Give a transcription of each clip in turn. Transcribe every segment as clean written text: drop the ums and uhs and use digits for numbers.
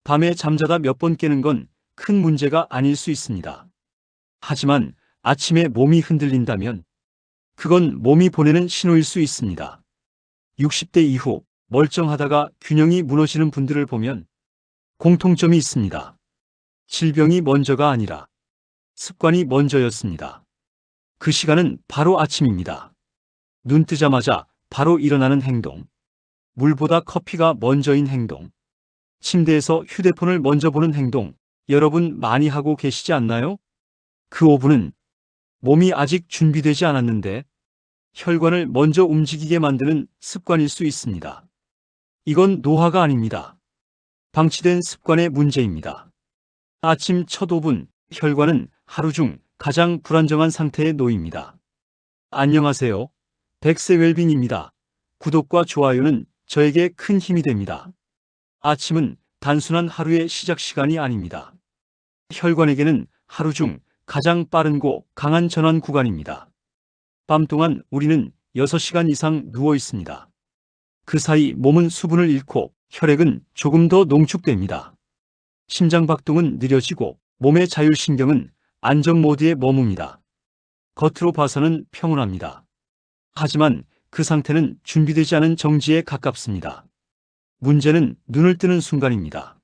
밤에 잠자다 몇 번 깨는 건 큰 문제가 아닐 수 있습니다. 하지만 아침에 몸이 흔들린다면 그건 몸이 보내는 신호일 수 있습니다. 60대 이후 멀쩡하다가 균형이 무너지는 분들을 보면 공통점이 있습니다. 질병이 먼저가 아니라 습관이 먼저였습니다. 그 시간은 바로 아침입니다. 눈 뜨자마자 바로 일어나는 행동, 물보다 커피가 먼저인 행동, 침대에서 휴대폰을 먼저 보는 행동, 여러분 많이 하고 계시지 않나요? 그 5분은 몸이 아직 준비되지 않았는데 혈관을 먼저 움직이게 만드는 습관일 수 있습니다. 이건 노화가 아닙니다. 방치된 습관의 문제입니다. 아침 첫 5분, 혈관은 하루 중 가장 불안정한 상태에 놓입니다. 안녕하세요. 백세 웰빙입니다. 구독과 좋아요는 저에게 큰 힘이 됩니다. 아침은 단순한 하루의 시작 시간이 아닙니다. 혈관에게는 하루 중 가장 빠르고 강한 전환 구간입니다. 밤 동안 우리는 6시간 이상 누워 있습니다. 그 사이 몸은 수분을 잃고 혈액은 조금 더 농축됩니다. 심장 박동은 느려지고 몸의 자율신경은 안정 모드에 머뭅니다. 겉으로 봐서는 평온합니다. 하지만 그 상태는 준비되지 않은 정지에 가깝습니다. 문제는 눈을 뜨는 순간입니다.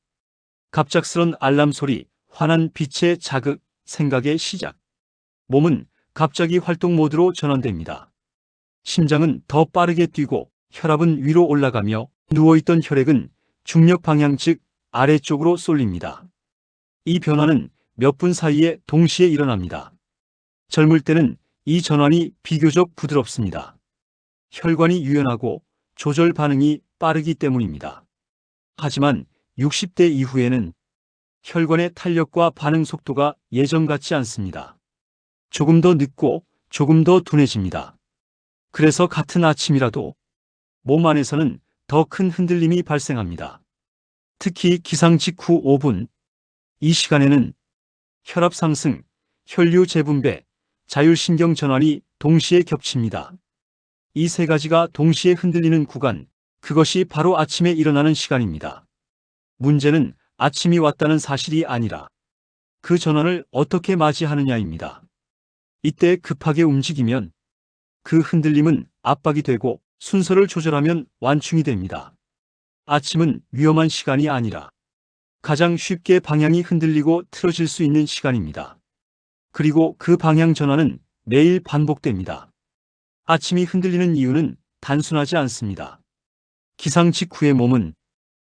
갑작스런 알람 소리, 환한 빛의 자극, 생각의 시작. 몸은 갑자기 활동 모드로 전환됩니다. 심장은 더 빠르게 뛰고 혈압은 위로 올라가며 누워있던 혈액은 중력 방향 즉 아래쪽으로 쏠립니다. 이 변화는 몇 분 사이에 동시에 일어납니다. 젊을 때는 이 전환이 비교적 부드럽습니다. 혈관이 유연하고 조절 반응이 빠르기 때문입니다. 하지만 60대 이후에는 혈관의 탄력과 반응 속도가 예전 같지 않습니다. 조금 더 늦고 조금 더 둔해집니다. 그래서 같은 아침이라도 몸 안에서는 더 큰 흔들림이 발생합니다. 특히 기상 직후 5분, 이 시간에는 혈압 상승, 혈류 재분배, 자율신경 전환이 동시에 겹칩니다. 이 세 가지가 동시에 흔들리는 구간, 그것이 바로 아침에 일어나는 시간입니다. 문제는 아침이 왔다는 사실이 아니라 그 전환을 어떻게 맞이하느냐입니다. 이때 급하게 움직이면 그 흔들림은 압박이 되고 순서를 조절하면 완충이 됩니다. 아침은 위험한 시간이 아니라 가장 쉽게 방향이 흔들리고 틀어질 수 있는 시간입니다. 그리고 그 방향 전환은 매일 반복됩니다. 아침이 흔들리는 이유는 단순하지 않습니다. 기상 직후의 몸은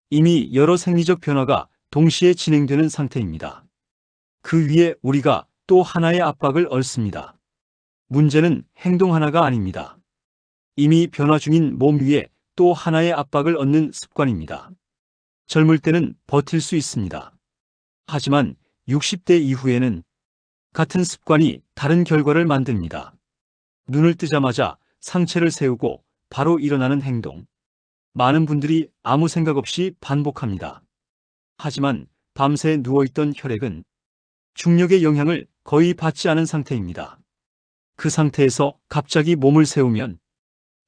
이미 여러 생리적 변화가 동시에 진행되는 상태입니다. 그 위에 우리가 또 하나의 압박을 얻습니다. 문제는 행동 하나가 아닙니다. 이미 변화 중인 몸 위에 또 하나의 압박을 얻는 습관입니다. 젊을 때는 버틸 수 있습니다. 하지만 60대 이후에는 같은 습관이 다른 결과를 만듭니다. 눈을 뜨자마자 상체를 세우고 바로 일어나는 행동. 많은 분들이 아무 생각 없이 반복합니다. 하지만 밤새 누워있던 혈액은 중력의 영향을 거의 받지 않은 상태입니다. 그 상태에서 갑자기 몸을 세우면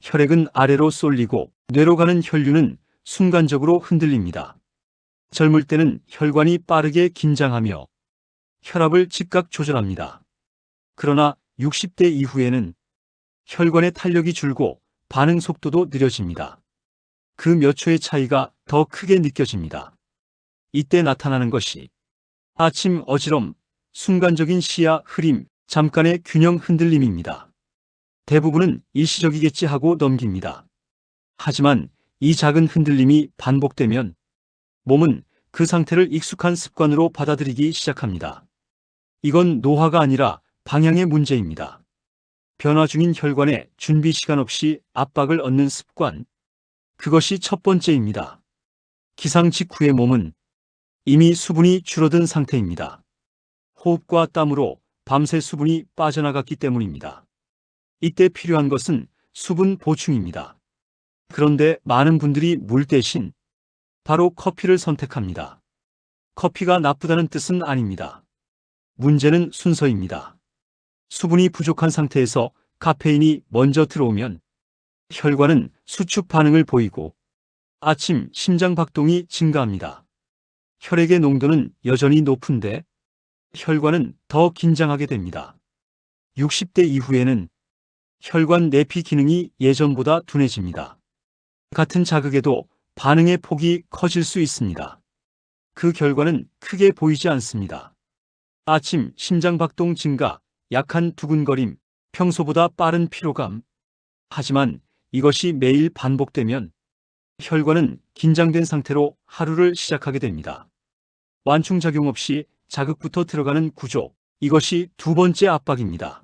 혈액은 아래로 쏠리고 뇌로 가는 혈류는 순간적으로 흔들립니다. 젊을 때는 혈관이 빠르게 긴장하며 혈압을 즉각 조절합니다. 그러나 60대 이후에는 혈관의 탄력이 줄고 반응 속도도 느려집니다. 그 몇 초의 차이가 더 크게 느껴집니다. 이때 나타나는 것이 아침 어지럼, 순간적인 시야 흐림, 잠깐의 균형 흔들림입니다. 대부분은 일시적이겠지 하고 넘깁니다. 하지만 이 작은 흔들림이 반복되면 몸은 그 상태를 익숙한 습관으로 받아들이기 시작합니다. 이건 노화가 아니라 방향의 문제입니다. 변화 중인 혈관에 준비 시간 없이 압박을 얻는 습관. 그것이 첫 번째입니다. 기상 직후의 몸은 이미 수분이 줄어든 상태입니다. 호흡과 땀으로 밤새 수분이 빠져나갔기 때문입니다. 이때 필요한 것은 수분 보충입니다. 그런데 많은 분들이 물 대신 바로 커피를 선택합니다. 커피가 나쁘다는 뜻은 아닙니다. 문제는 순서입니다. 수분이 부족한 상태에서 카페인이 먼저 들어오면 혈관은 수축 반응을 보이고 아침 심장 박동이 증가합니다. 혈액의 농도는 여전히 높은데 혈관은 더 긴장하게 됩니다. 60대 이후에는 혈관 내피 기능이 예전보다 둔해집니다. 같은 자극에도 반응의 폭이 커질 수 있습니다. 그 결과는 크게 보이지 않습니다. 아침 심장박동 증가, 약한 두근거림, 평소보다 빠른 피로감. 하지만 이것이 매일 반복되면 혈관은 긴장된 상태로 하루를 시작하게 됩니다. 완충작용 없이 자극부터 들어가는 구조, 이것이 두 번째 압박입니다.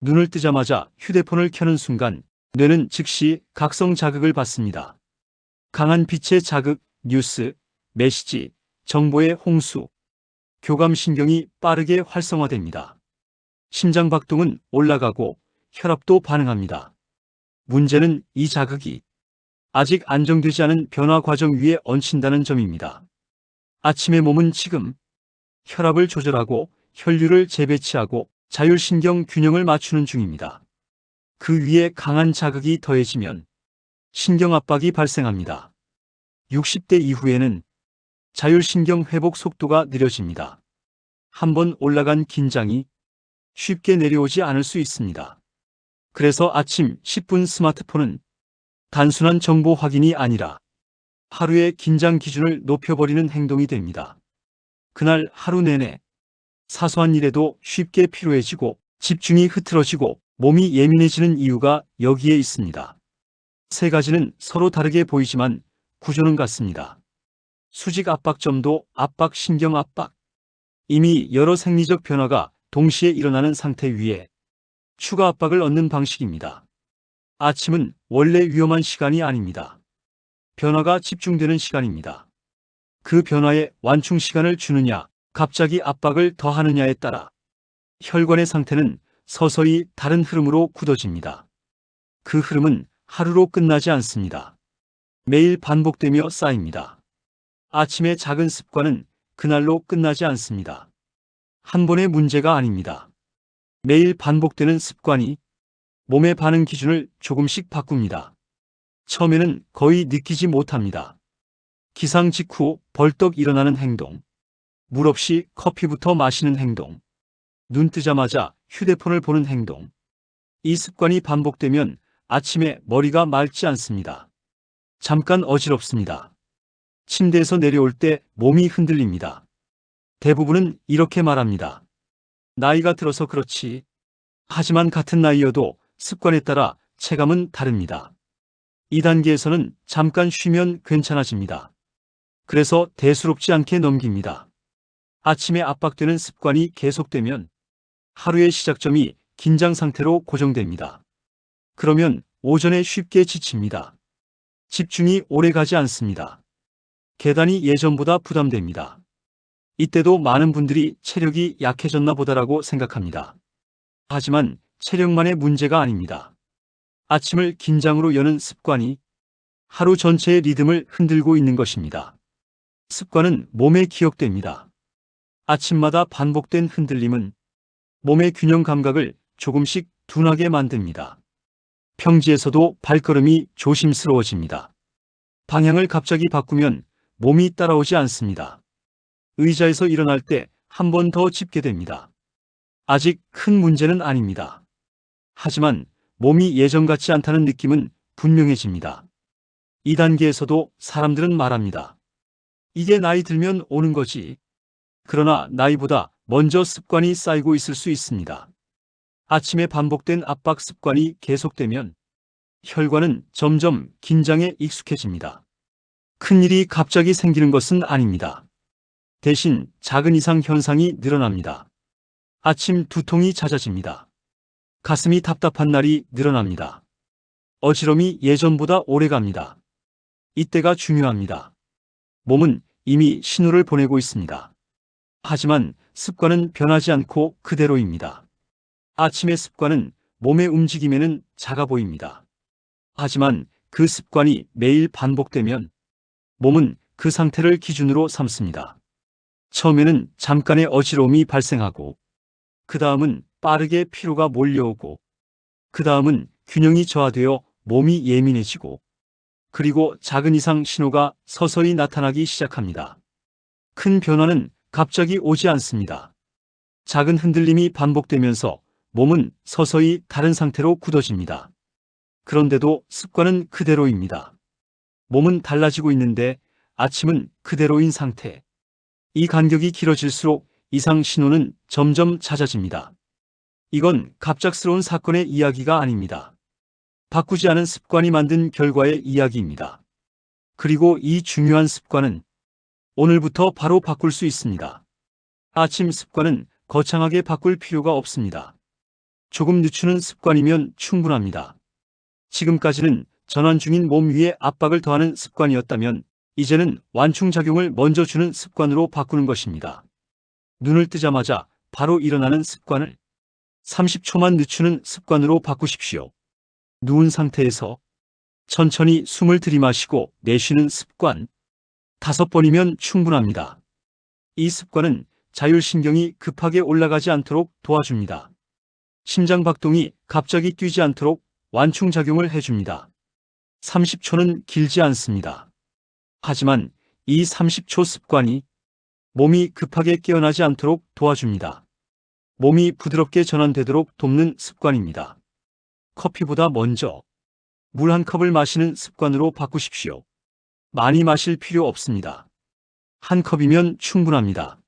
눈을 뜨자마자 휴대폰을 켜는 순간 뇌는 즉시 각성 자극을 받습니다. 강한 빛의 자극, 뉴스, 메시지, 정보의 홍수, 교감신경이 빠르게 활성화됩니다. 심장박동은 올라가고 혈압도 반응합니다. 문제는 이 자극이 아직 안정되지 않은 변화 과정 위에 얹힌다는 점입니다. 아침에 몸은 지금 혈압을 조절하고 혈류를 재배치하고 자율신경 균형을 맞추는 중입니다. 그 위에 강한 자극이 더해지면 신경 압박이 발생합니다. 60대 이후에는 자율신경 회복 속도가 느려집니다. 한번 올라간 긴장이 쉽게 내려오지 않을 수 있습니다. 그래서 아침 10분 스마트폰은 단순한 정보 확인이 아니라 하루의 긴장 기준을 높여버리는 행동이 됩니다. 그날 하루 내내 사소한 일에도 쉽게 피로해지고 집중이 흐트러지고 몸이 예민해지는 이유가 여기에 있습니다. 세 가지는 서로 다르게 보이지만 구조는 같습니다. 수직 압박점도 압박, 신경 압박. 이미 여러 생리적 변화가 동시에 일어나는 상태 위에 추가 압박을 얻는 방식입니다. 아침은 원래 위험한 시간이 아닙니다. 변화가 집중되는 시간입니다. 그 변화에 완충 시간을 주느냐, 갑자기 압박을 더하느냐에 따라 혈관의 상태는 서서히 다른 흐름으로 굳어집니다. 그 흐름은 하루로 끝나지 않습니다. 매일 반복되며 쌓입니다. 아침의 작은 습관은 그날로 끝나지 않습니다. 한 번의 문제가 아닙니다. 매일 반복되는 습관이 몸의 반응 기준을 조금씩 바꿉니다. 처음에는 거의 느끼지 못합니다. 기상 직후 벌떡 일어나는 행동, 물 없이 커피부터 마시는 행동, 눈 뜨자마자 휴대폰을 보는 행동. 이 습관이 반복되면 아침에 머리가 맑지 않습니다. 잠깐 어지럽습니다. 침대에서 내려올 때 몸이 흔들립니다. 대부분은 이렇게 말합니다. 나이가 들어서 그렇지. 하지만 같은 나이여도 습관에 따라 체감은 다릅니다. 2단계에서는 잠깐 쉬면 괜찮아집니다. 그래서 대수롭지 않게 넘깁니다. 아침에 압박되는 습관이 계속되면 하루의 시작점이 긴장 상태로 고정됩니다. 그러면 오전에 쉽게 지칩니다. 집중이 오래 가지 않습니다. 계단이 예전보다 부담됩니다. 이때도 많은 분들이 체력이 약해졌나 보다라고 생각합니다. 하지만 체력만의 문제가 아닙니다. 아침을 긴장으로 여는 습관이 하루 전체의 리듬을 흔들고 있는 것입니다. 습관은 몸에 기억됩니다. 아침마다 반복된 흔들림은 몸의 균형 감각을 조금씩 둔하게 만듭니다. 평지에서도 발걸음이 조심스러워집니다. 방향을 갑자기 바꾸면 몸이 따라오지 않습니다. 의자에서 일어날 때 한 번 더 짚게 됩니다. 아직 큰 문제는 아닙니다. 하지만 몸이 예전 같지 않다는 느낌은 분명해집니다. 2단계에서도 사람들은 말합니다. 이게 나이 들면 오는 거지. 그러나 나이보다 먼저 습관이 쌓이고 있을 수 있습니다. 아침에 반복된 압박 습관이 계속되면 혈관은 점점 긴장에 익숙해집니다. 큰일이 갑자기 생기는 것은 아닙니다. 대신 작은 이상 현상이 늘어납니다. 아침 두통이 잦아집니다. 가슴이 답답한 날이 늘어납니다. 어지럼이 예전보다 오래갑니다. 이때가 중요합니다. 몸은 이미 신호를 보내고 있습니다. 하지만 습관은 변하지 않고 그대로입니다. 아침의 습관은 몸의 움직임에는 작아 보입니다. 하지만 그 습관이 매일 반복되면 몸은 그 상태를 기준으로 삼습니다. 처음에는 잠깐의 어지러움이 발생하고 그 다음은 빠르게 피로가 몰려오고 그 다음은 균형이 저하되어 몸이 예민해지고 그리고 작은 이상 신호가 서서히 나타나기 시작합니다. 큰 변화는 갑자기 오지 않습니다. 작은 흔들림이 반복되면서 몸은 서서히 다른 상태로 굳어집니다. 그런데도 습관은 그대로입니다. 몸은 달라지고 있는데 아침은 그대로인 상태. 이 간격이 길어질수록 이상 신호는 점점 잦아집니다. 이건 갑작스러운 사건의 이야기가 아닙니다. 바꾸지 않은 습관이 만든 결과의 이야기입니다. 그리고 이 중요한 습관은 오늘부터 바로 바꿀 수 있습니다. 아침 습관은 거창하게 바꿀 필요가 없습니다. 조금 늦추는 습관이면 충분합니다. 지금까지는 전환 중인 몸 위에 압박을 더하는 습관이었다면 이제는 완충작용을 먼저 주는 습관으로 바꾸는 것입니다. 눈을 뜨자마자 바로 일어나는 습관을 30초만 늦추는 습관으로 바꾸십시오. 누운 상태에서 천천히 숨을 들이마시고 내쉬는 습관 5번이면 충분합니다. 이 습관은 자율신경이 급하게 올라가지 않도록 도와줍니다. 심장박동이 갑자기 뛰지 않도록 완충작용을 해줍니다. 30초는 길지 않습니다. 하지만 이 30초 습관이 몸이 급하게 깨어나지 않도록 도와줍니다. 몸이 부드럽게 전환되도록 돕는 습관입니다. 커피보다 먼저 물 한 컵을 마시는 습관으로 바꾸십시오. 많이 마실 필요 없습니다. 한 컵이면 충분합니다.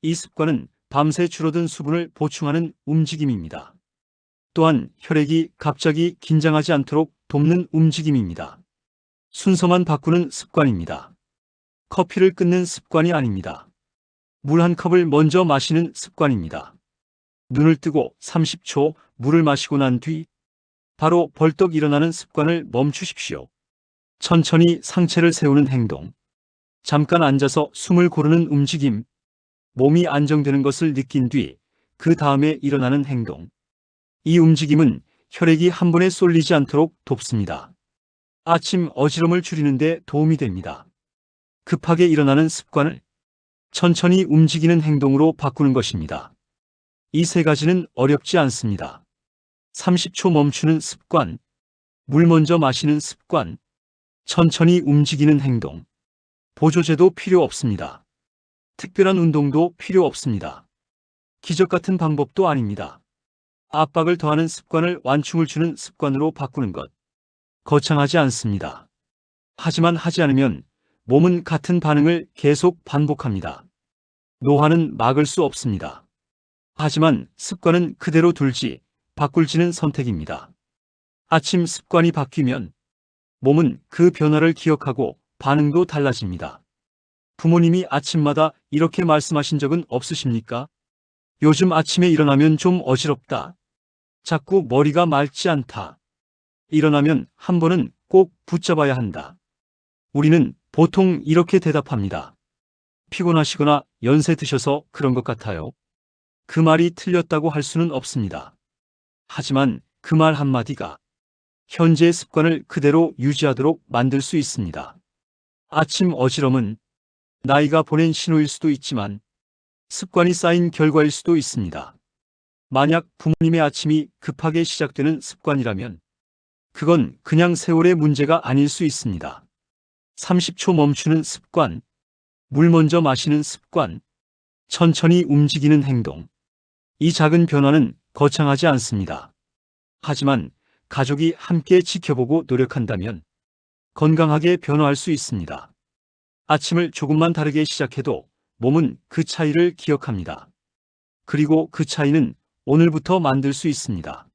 이 습관은 밤새 줄어든 수분을 보충하는 움직임입니다. 또한 혈액이 갑자기 긴장하지 않도록 돕는 움직임입니다. 순서만 바꾸는 습관입니다. 커피를 끊는 습관이 아닙니다. 물 한 컵을 먼저 마시는 습관입니다. 눈을 뜨고 30초 물을 마시고 난 뒤 바로 벌떡 일어나는 습관을 멈추십시오. 천천히 상체를 세우는 행동, 잠깐 앉아서 숨을 고르는 움직임, 몸이 안정되는 것을 느낀 뒤 그 다음에 일어나는 행동. 이 움직임은 혈액이 한 번에 쏠리지 않도록 돕습니다. 아침 어지럼을 줄이는 데 도움이 됩니다. 급하게 일어나는 습관을 천천히 움직이는 행동으로 바꾸는 것입니다. 이 세 가지는 어렵지 않습니다. 30초 멈추는 습관, 물 먼저 마시는 습관, 천천히 움직이는 행동. 보조제도 필요 없습니다. 특별한 운동도 필요 없습니다. 기적 같은 방법도 아닙니다. 압박을 더하는 습관을 완충을 주는 습관으로 바꾸는 것. 거창하지 않습니다. 하지만 하지 않으면 몸은 같은 반응을 계속 반복합니다. 노화는 막을 수 없습니다. 하지만 습관은 그대로 둘지 바꿀지는 선택입니다. 아침 습관이 바뀌면 몸은 그 변화를 기억하고 반응도 달라집니다. 부모님이 아침마다 이렇게 말씀하신 적은 없으십니까? 요즘 아침에 일어나면 좀 어지럽다. 자꾸 머리가 맑지 않다. 일어나면 한 번은 꼭 붙잡아야 한다. 우리는 보통 이렇게 대답합니다. 피곤하시거나 연세 드셔서 그런 것 같아요. 그 말이 틀렸다고 할 수는 없습니다. 하지만 그 말 한마디가 현재의 습관을 그대로 유지하도록 만들 수 있습니다. 아침 어지럼은 나이가 보낸 신호일 수도 있지만 습관이 쌓인 결과일 수도 있습니다. 만약 부모님의 아침이 급하게 시작되는 습관이라면 그건 그냥 세월의 문제가 아닐 수 있습니다. 30초 멈추는 습관, 물 먼저 마시는 습관, 천천히 움직이는 행동. 이 작은 변화는 거창하지 않습니다. 하지만 가족이 함께 지켜보고 노력한다면 건강하게 변화할 수 있습니다. 아침을 조금만 다르게 시작해도 몸은 그 차이를 기억합니다. 그리고 그 차이는 오늘부터 만들 수 있습니다.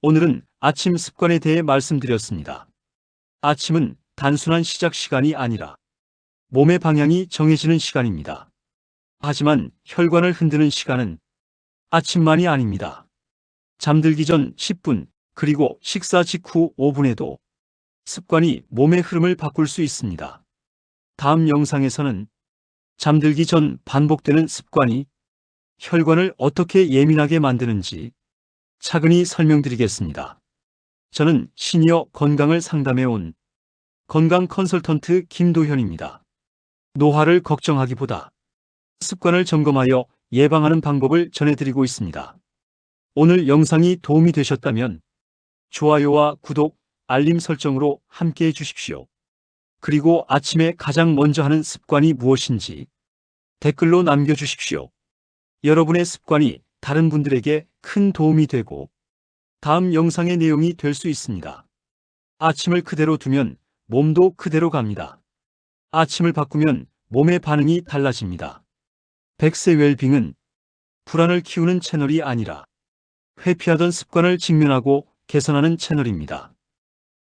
오늘은 아침 습관에 대해 말씀드렸습니다. 아침은 단순한 시작 시간이 아니라 몸의 방향이 정해지는 시간입니다. 하지만 혈관을 흔드는 시간은 아침만이 아닙니다. 잠들기 전 10분, 그리고 식사 직후 5분에도 습관이 몸의 흐름을 바꿀 수 있습니다. 다음 영상에서는 잠들기 전 반복되는 습관이 혈관을 어떻게 예민하게 만드는지 차근히 설명드리겠습니다. 저는 시니어 건강을 상담해온 건강 컨설턴트 김도현입니다. 노화를 걱정하기보다 습관을 점검하여 예방하는 방법을 전해드리고 있습니다. 오늘 영상이 도움이 되셨다면 좋아요와 구독, 알림 설정으로 함께해 주십시오. 그리고 아침에 가장 먼저 하는 습관이 무엇인지 댓글로 남겨주십시오. 여러분의 습관이 다른 분들에게 큰 도움이 되고 다음 영상의 내용이 될 수 있습니다. 아침을 그대로 두면 몸도 그대로 갑니다. 아침을 바꾸면 몸의 반응이 달라집니다. 백세 웰빙은 불안을 키우는 채널이 아니라 회피하던 습관을 직면하고 개선하는 채널입니다.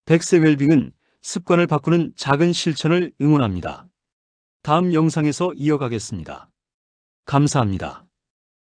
백세 웰빙은 습관을 바꾸는 작은 실천을 응원합니다. 다음 영상에서 이어가겠습니다. 감사합니다.